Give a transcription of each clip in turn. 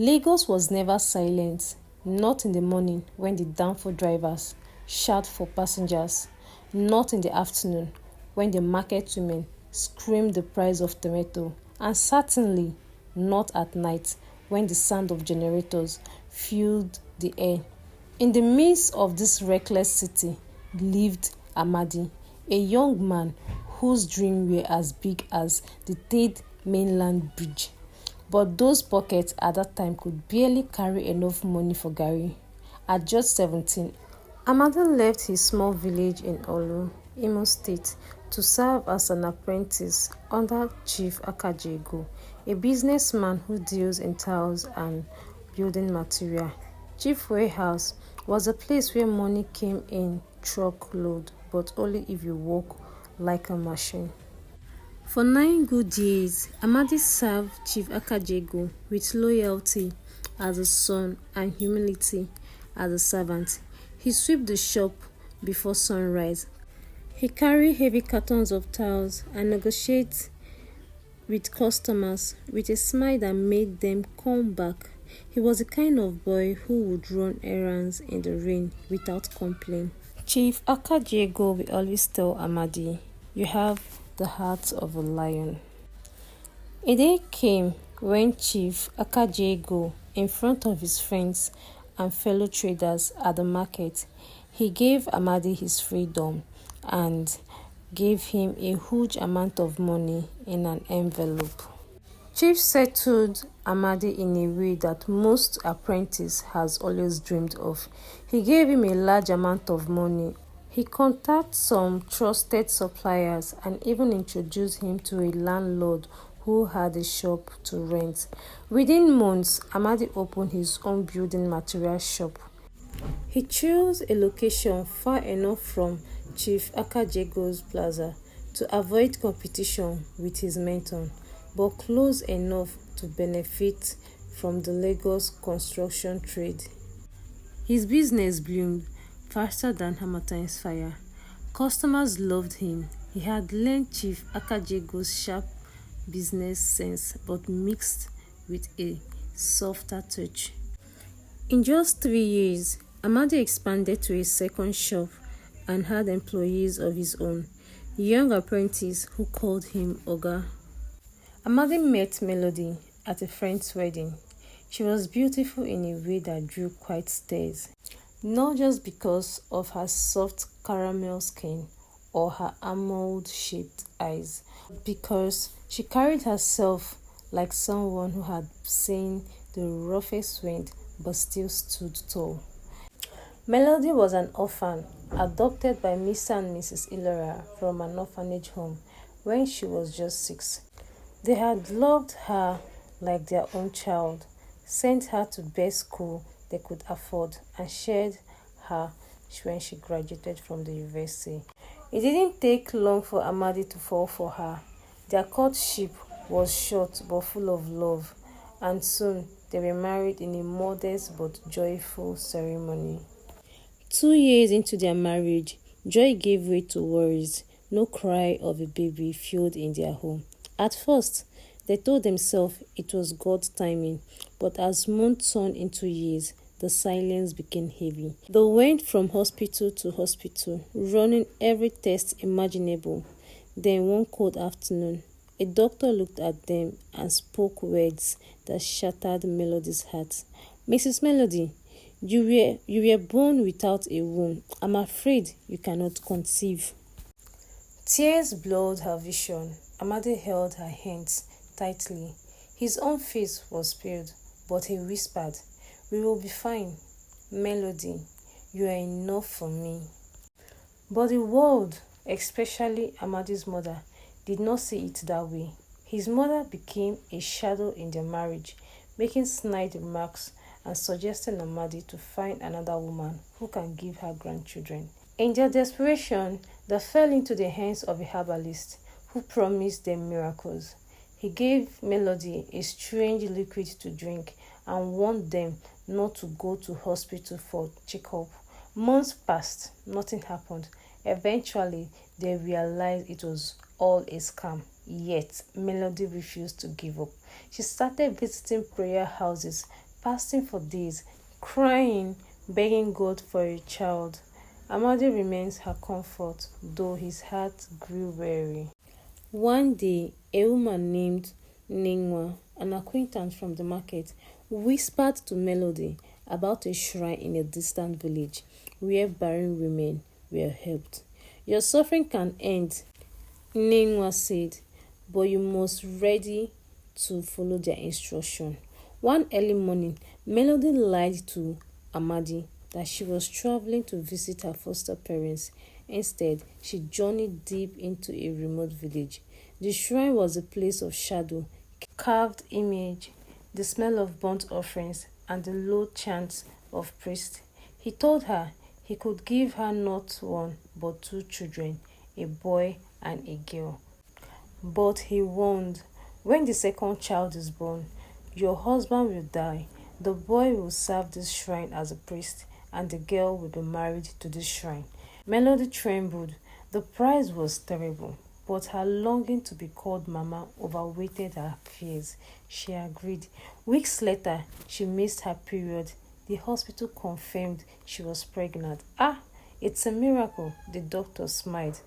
Lagos was never silent, not in the morning when the downfall drivers shout for passengers, not in the afternoon when the market women scream the price of tomato, and certainly not at night when the sound of generators filled the air. In the midst of this reckless city lived Amadi, a young man whose dreams were as big as the Third Mainland Bridge. But those pockets at that time could barely carry enough money for Gary. At just 17, Amadi left his small village in Olu, Imo State, to serve as an apprentice under Chief Akajego, a businessman who deals in tiles and building material. Chief Warehouse was a place where money came in truckload, but only if you work like a machine. For 9 good years, Amadi served Chief Akajego with loyalty as a son and humility as a servant. He swept the shop before sunrise. He carried heavy cartons of towels and negotiated with customers with a smile that made them come back. He was the kind of boy who would run errands in the rain without complaint. Chief Akajego will always tell Amadi, "You have the heart of a lion." A day came when Chief Akajego, in front of his friends and fellow traders at the market, he gave Amadi his freedom and gave him a huge amount of money in an envelope. Chief settled Amadi in a way that most apprentice has always dreamed of. He gave him a large amount of money. He contacted some trusted suppliers and even introduced him to a landlord who had a shop to rent. Within months, Amadi opened his own building material shop. He chose a location far enough from Chief Akajego's plaza to avoid competition with his mentor, but close enough to benefit from the Lagos construction trade. His business bloomed faster than Hamilton's fire. Customers loved him. He had learned Chief Akajego's sharp business sense but mixed with a softer touch. In just 3 years, Amadi expanded to a second shop and had employees of his own, young apprentices who called him Oga. Amadi met Melody at a friend's wedding. She was beautiful in a way that drew quiet stares, not just because of her soft caramel skin or her almond-shaped eyes, but because she carried herself like someone who had seen the roughest wind but still stood tall. Melody was an orphan, adopted by Mr. and Mrs. Ilora from an orphanage home when she was just 6. They had loved her like their own child, sent her to best school they could afford, and shared her when she graduated from the university. It didn't take long for Amadi to fall for her. Their courtship was short but full of love, and soon they were married in a modest but joyful ceremony. 2 years into their marriage, joy gave way to worries. No cry of a baby filled in their home. At first, they told themselves it was God's timing, but as months turned into years, the silence became heavy. They went from hospital to hospital, running every test imaginable. Then one cold afternoon, a doctor looked at them and spoke words that shattered Melody's heart. "Mrs. Melody, you were born without a womb. I'm afraid you cannot conceive." Tears blurred her vision. Amadi held her hands tightly. His own face was pale, but he whispered, "We will be fine. Melody, you are enough for me." But the world, especially Amadi's mother, did not see it that way. His mother became a shadow in their marriage, making snide remarks and suggesting Amadi to find another woman who can give her grandchildren. In their desperation, they fell into the hands of a herbalist who promised them miracles. He gave Melody a strange liquid to drink and warned them not to go to hospital for checkup. Months passed, nothing happened. Eventually, they realized it was all a scam. Yet, Melody refused to give up. She started visiting prayer houses, fasting for days, crying, begging God for a child. Amadi remains her comfort, though his heart grew weary. One day, a woman named Ningwa, an acquaintance from the market, whispered to Melody about a shrine in a distant village where barren women were helped. Your suffering can end, Ningwa said, but you must ready to follow their instruction. One early morning, Melody lied to Amadi that she was traveling to visit her foster parents. Instead, she journeyed deep into a remote village. The shrine was a place of shadow, carved image, the smell of burnt offerings, and the low chants of priests. He told her he could give her not one but two children, a boy and a girl. But he warned, when the second child is born, your husband will die. The boy will serve this shrine as a priest, and the girl will be married to this shrine. Melody trembled. The price was terrible, but her longing to be called Mama overweighted her fears. She agreed. Weeks later, she missed her period. The hospital confirmed she was pregnant. Ah, it's a miracle, the doctor smiled.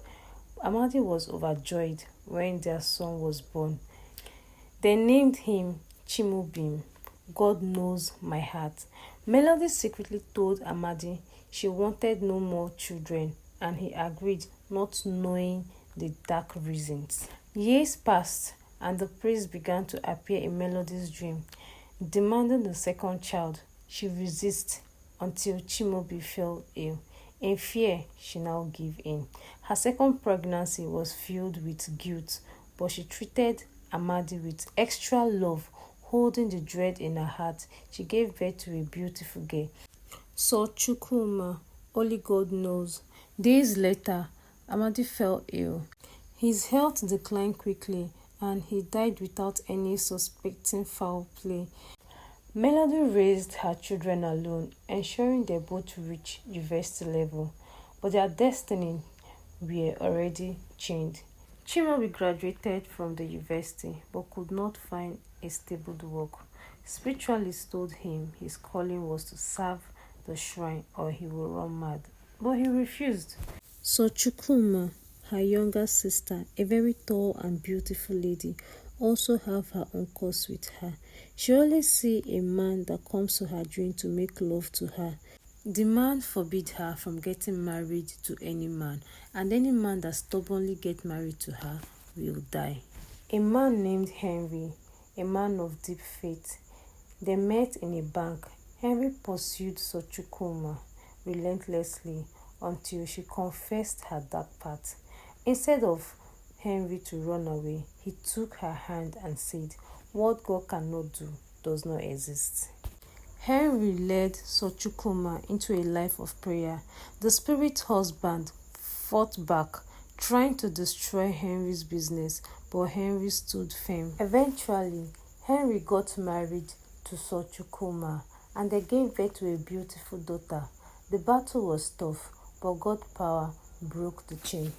Amadi was overjoyed when their son was born. They named him Chimubim. God knows my heart. Melody secretly told Amadi she wanted no more children, and he agreed, not knowing the dark reasons. Years passed, and the priest began to appear in Melody's dream, demanding the second child. She resisted until Chimobi fell ill. In fear, she now gave in. Her second pregnancy was filled with guilt, but she treated Amadi with extra love. Holding the dread in her heart, she gave birth to a beautiful girl. So Chukwuma, only God knows. Days later, Amadi fell ill. His health declined quickly, and he died without any suspecting foul play. Melody raised her children alone, ensuring they both reached university level, but their destiny were already changed. Chimabi graduated from the university but could not find a stable work. Spiritualists told him his calling was to serve the shrine or he would run mad, but he refused. So Chukwuma, her younger sister, a very tall and beautiful lady, also have her own course with her. She always see a man that comes to her dream to make love to her. The man forbid her from getting married to any man, and any man that stubbornly get married to her will die. A man named Henry, a man of deep faith. They met in a bank. Henry pursued Sochukuma relentlessly until she confessed her dark path. Instead of Henry to run away, he took her hand and said, "What God cannot do does not exist." Henry led Sochukuma into a life of prayer. The spirit husband fought back, trying to destroy Henry's business, but Henry stood firm. Eventually, Henry got married to Sochukuma, and they gave birth to a beautiful daughter. The battle was tough, but God's power broke the chain.